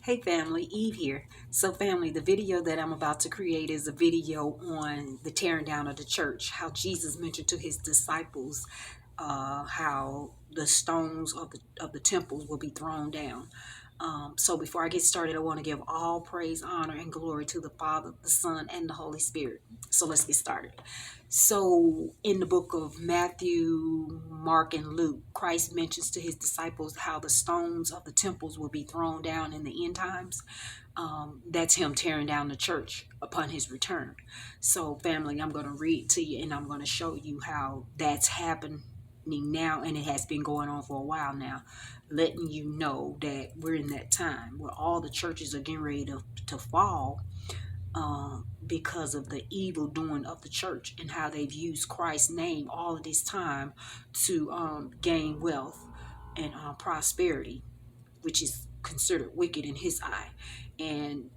Hey family, Eve here. So family, the video that I'm about to create is a video on the tearing down of the church, how Jesus mentioned to his disciples how the stones of the temples will be thrown down. So before I get started, I want to give all praise, honor, and glory to the Father, the Son, and the Holy Spirit. So let's get started. So in the book of Matthew, Mark, and Luke, Christ mentions to his disciples how the stones of the temples will be thrown down in the end times. That's him tearing down the church upon his return. So family, I'm going to read to you and I'm going to show you how that's happening now, and it has been going on for a while now, letting you know that we're in that time where all the churches are getting ready to fall, because of the evil doing of the church and how they've used Christ's name all of this time to gain wealth and prosperity, which is considered wicked in his eye. And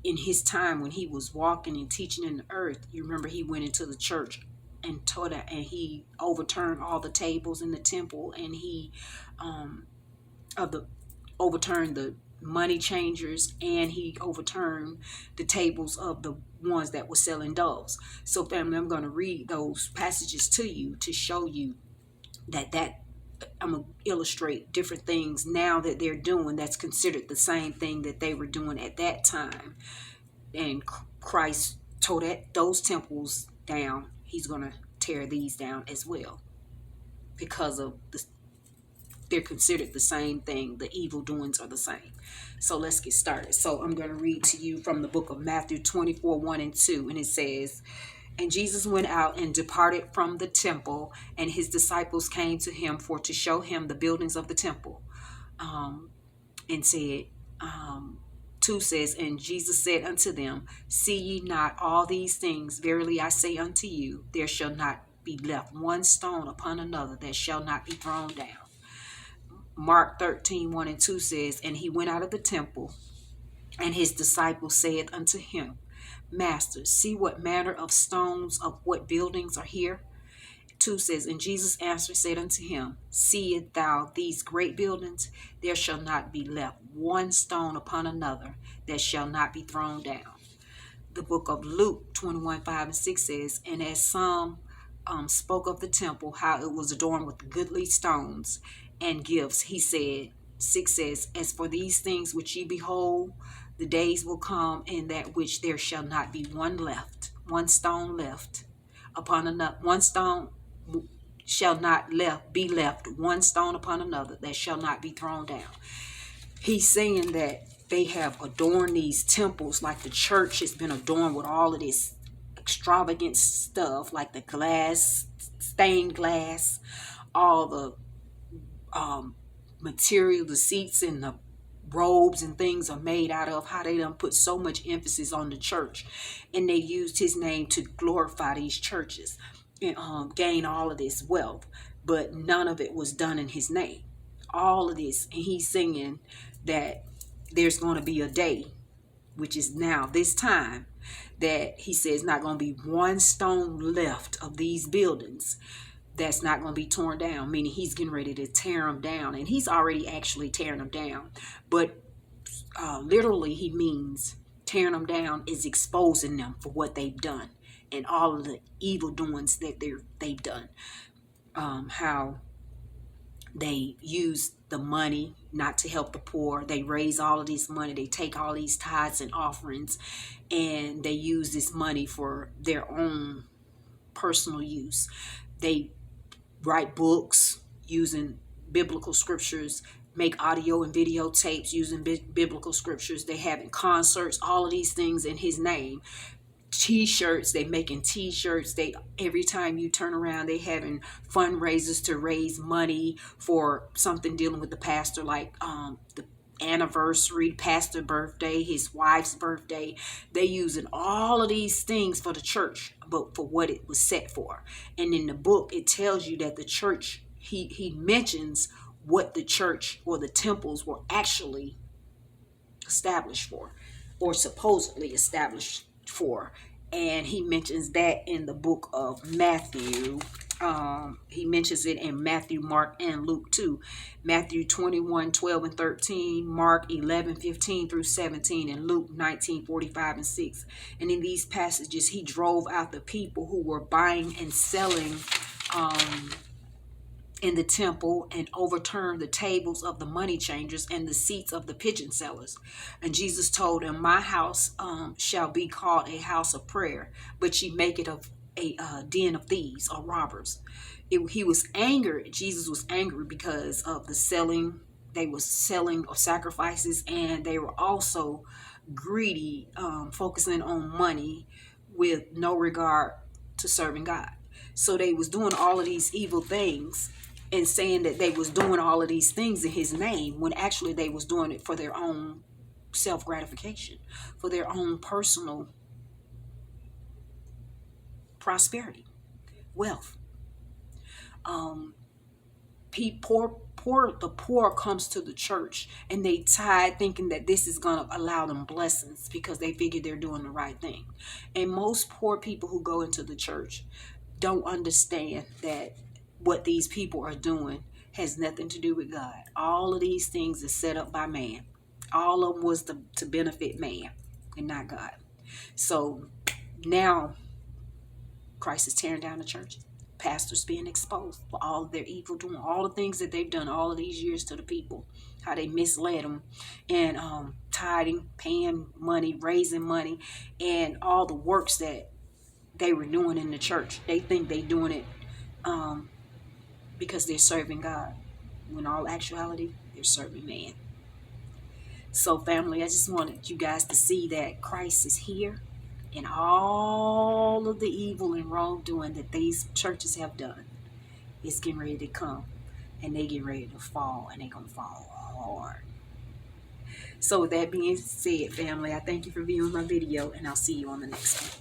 in his time when he was walking and teaching in the earth, you remember he went into the church and taught it, and he overturned all the tables in the temple, and he of the overturned the money changers, and he overturned the tables of the ones that were selling doves. So family, I'm going to read those passages to you to show you that I'm going to illustrate different things now that they're doing that's considered the same thing that they were doing at that time. And Christ tore those temples down. He's going to tear these down as well because of they're considered the same thing. The evil doings are the same. So let's get started. So I'm going to read to you from the book of Matthew 24, 1 and 2. And it says, "And Jesus went out and departed from the temple, and his disciples came to him for to show him the buildings of the temple. And said, 2 says, "And Jesus said unto them, See ye not all these things? Verily I say unto you, there shall not be left one stone upon another that shall not be thrown down." Mark 13, 1 and 2 says, "And he went out of the temple, and his disciples said unto him, Master, see what manner of stones of what buildings are here." 2 says, "And Jesus answered, said unto him, Seest thou these great buildings? There shall not be left one stone upon another that shall not be thrown down." The book of Luke 21, 5 and 6 says, "And as some spoke of the temple, how it was adorned with goodly stones and gifts, he said," 6 says, "As for these things which ye behold, the days will come in that which there shall not be one stone left upon another, one stone shall not be left one stone upon another that shall not be thrown down." He's saying that they have adorned these temples like the church has been adorned with all of this extravagant stuff, like the glass, stained glass, all the material, the seats and the robes and things are made out of, how they done put so much emphasis on the church, and they used his name to glorify these churches and gain all of this wealth, but none of it was done in his name. All of this, and he's singing that there's going to be a day, which is now this time, that he says not going to be one stone left of these buildings that's not going to be torn down, meaning he's getting ready to tear them down, and he's already actually tearing them down. But literally he means tearing them down is exposing them for what they've done and all of the evil doings that they've done. How they use the money not to help the poor. They raise all of this money. They take all these tithes and offerings, and they use this money for their own personal use. They write books using biblical scriptures, make audio and video tapes using biblical scriptures. They having concerts, all of these things in his name. T-shirts, they making t-shirts. They, every time you turn around, they having fundraisers to raise money for something dealing with the pastor, like the anniversary, pastor birthday, his wife's birthday. They using all of these things for the church, but for what it was set for. And in the book, it tells you that the church, he mentions what the church or the temples were actually established for, or supposedly established for. And he mentions that in the book of Matthew He mentions it in Matthew, Mark, and Luke too. Matthew 21:12 and 13, Mark 11:15 through 17, and Luke 19:45 and 6. And in these passages, he drove out the people who were buying and selling in the temple, and overturned the tables of the money changers and the seats of the pigeon sellers. And Jesus told them, my house shall be called a house of prayer, but ye make it a den of thieves or robbers. He was angry. Jesus was angry because of the selling. They were selling of sacrifices, and they were also greedy, focusing on money with no regard to serving God. So they was doing all of these evil things and saying that they was doing all of these things in his name, when actually they was doing it for their own self-gratification, for their own personal prosperity, wealth. The poor comes to the church and they tithe, thinking that this is going to allow them blessings because they figure they're doing the right thing. And most poor people who go into the church don't understand that what these people are doing has nothing to do with God. All of these things is set up by man. All of them was to benefit man and not God. So now Christ is tearing down the churches. Pastors being exposed for all of their evil doing, all the things that they've done all of these years to the people, how they misled them, and tithing, paying money, raising money, and all the works that they were doing in the church. They think they doing it because they're serving God, when all actuality, they're serving man. So family, I just wanted you guys to see that Christ is here, and all of the evil and wrongdoing that these churches have done is getting ready to come, and they get ready to fall, and they're going to fall hard. So with that being said, family, I thank you for viewing my video, and I'll see you on the next one.